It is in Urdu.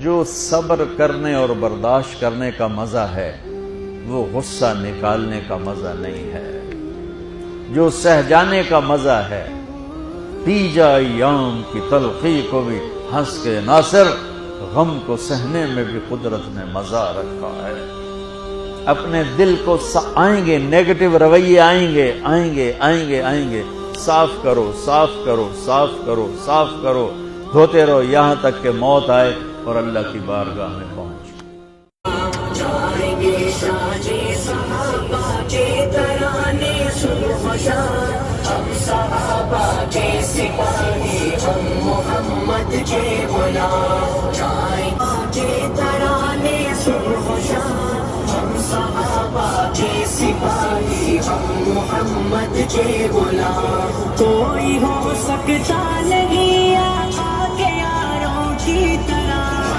جو صبر کرنے اور برداشت کرنے کا مزہ ہے وہ غصہ نکالنے کا مزہ نہیں ہے، جو سہ جانے کا مزہ ہے پی جا ایام کی تلخی کو بھی ہنس کے ناصر، غم کو سہنے میں بھی قدرت نے مزہ رکھا ہے۔ اپنے دل کو آئیں گے نیگیٹو رویے آئیں گے آئیں گے آئیں گے آئیں گے، صاف کرو صاف کرو صاف کرو صاف کرو، دھوتے رہو یہاں تک کہ موت آئے اور اللہ کی بارگاہ میں پہنچ۔ جائیں گے شاہجے صحابہ کے ترانے سرخشان، ہم صحابہ کے سپاہی ہم محمد کے غلام، جائیں گے ترانے سرخشان، ہم صحابہ کے سپاہی ہم محمد کے غلام، کوئی ہو سکتا نہیں